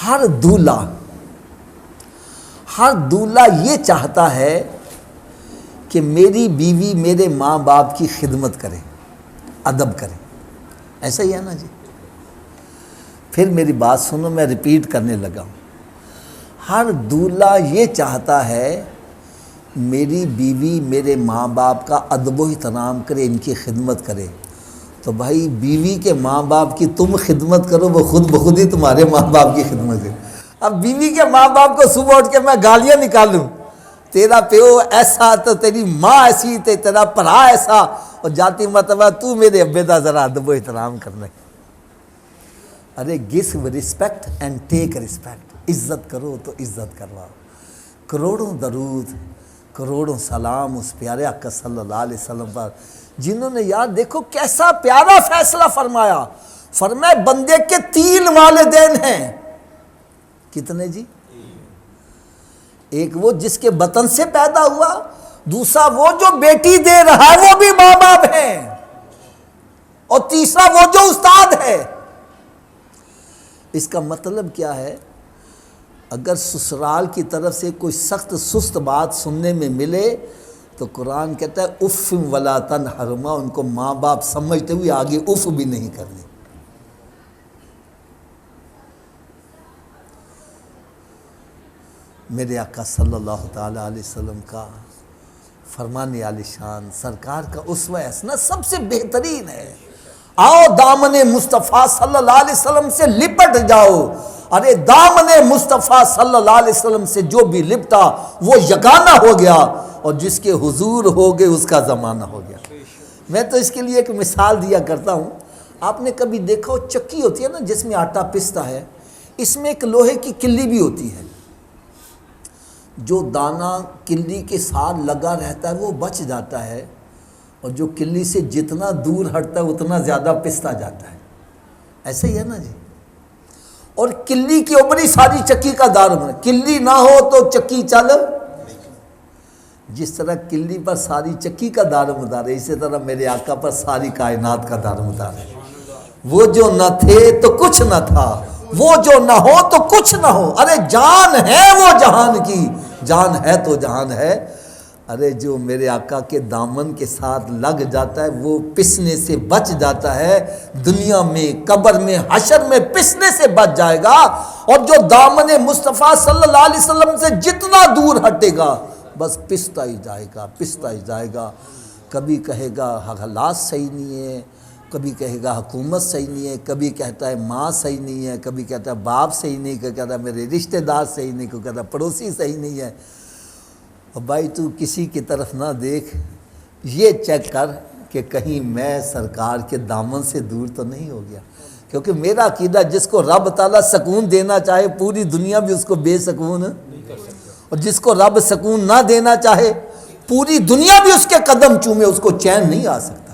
ہر دولہا یہ چاہتا ہے کہ میری بیوی میرے ماں باپ کی خدمت کرے، ادب کرے، ایسا ہی ہے نا جی؟ پھر میری بات سنو، میں ریپیٹ کرنے لگا ہوں۔ ہر دولہا یہ چاہتا ہے میری بیوی میرے ماں باپ کا ادب و احترام کرے، ان کی خدمت کرے۔ تو بھائی بیوی کے ماں باپ کی تم خدمت کرو، وہ خود بخود ہی تمہارے ماں باپ کی خدمت کرے۔ اب بیوی کے ماں باپ کو صبح اٹھ کے میں گالیاں نکالوں، تیرا پیو ایسا تو تیری ماں ایسی، تیرا پڑھا ایسا، اور جاتی مرتبہ تو میرے ابے دا ذرا ادب و احترام کرنا۔ ارے give respect and take respect, عزت کرو تو عزت کرواؤ۔ کروڑوں درود، کروڑوں سلام اس پیارے آقا صلی اللہ علیہ وسلم پر، جنہوں نے یار دیکھو کیسا پیارا فیصلہ فرمایا۔ فرمایا بندے کے 3 والدین ہیں۔ کتنے جی؟ ایک وہ جس کے بطن سے پیدا ہوا، دوسرا وہ جو بیٹی دے رہا ہے وہ بھی ماں باپ ہیں، اور تیسرا وہ جو استاد ہے۔ اس کا مطلب کیا ہے؟ اگر سسرال کی طرف سے کوئی سخت سست بات سننے میں ملے تو قرآن کہتا ہے اف ولا تنہرہما، ان کو ماں باپ سمجھتے ہوئے آگے اف بھی نہیں کرنی۔ میرے آقا صلی اللہ تعالی علیہ وسلم کا فرمان عالی شان، سرکار کا اسوہ حسنہ سب سے بہترین ہے۔ آؤ دامن مصطفیٰ صلی اللہ علیہ وسلم سے لپٹ جاؤ۔ ارے دامن مصطفیٰ صلی اللہ علیہ وسلم سے جو بھی لپٹا وہ یگانہ ہو گیا، اور جس کے حضور ہو گئے اس کا زمانہ ہو گیا۔ میں تو اس کے لیے ایک مثال دیا کرتا ہوں۔ آپ نے کبھی دیکھا ہو چکی ہوتی ہے نا جس میں آٹا پستا ہے، اس میں ایک لوہے کی کلی بھی ہوتی ہے، جو دانہ کلی کے ساتھ لگا رہتا ہے وہ بچ جاتا ہے، اور جو کلی سے جتنا دور ہٹتا ہے اتنا زیادہ پستا جاتا ہے۔ ایسا ہی ہے نا جی؟ اور کلی کے اوپر ہی ساری چکی کا دار بنا، کلی نہ ہو تو چکی چل۔ جس طرح کلی پر ساری چکی کا دار مدار ہے، اسی طرح میرے آقا پر ساری کائنات کا دار مدار ہے۔ وہ جو نہ تھے تو کچھ نہ تھا، وہ جو نہ ہو تو کچھ نہ ہو۔ ارے جان ہے وہ جہان کی، جان ہے تو جہان ہے۔ ارے جو میرے آقا کے دامن کے ساتھ لگ جاتا ہے وہ پسنے سے بچ جاتا ہے، دنیا میں قبر میں حشر میں پسنے سے بچ جائے گا۔ اور جو دامن مصطفیٰ صلی اللہ علیہ وسلم سے جتنا دور ہٹے گا بس پستا ہی جائے گا، پستا ہی جائے گا۔ کبھی کہے گا حالات صحیح نہیں ہے، کبھی کہے گا حکومت صحیح نہیں ہے، کبھی کہتا ہے ماں صحیح نہیں ہے، کبھی کہتا ہے باپ صحیح نہیں، کبھی کہتا ہے میرے رشتہ دار صحیح نہیں، کبھی کہتا ہے پڑوسی صحیح نہیں ہے۔ اور بھائی تو کسی کی طرف نہ دیکھ، یہ چیک کر کہ کہیں میں سرکار کے دامن سے دور تو نہیں ہو گیا۔ کیونکہ میرا عقیدہ جس کو رب تعالیٰ سکون دینا چاہے پوری دنیا بھی اس کو بے سکون، اور جس کو رب سکون نہ دینا چاہے پوری دنیا بھی اس کے قدم چومے اس کو چین نہیں آ سکتا۔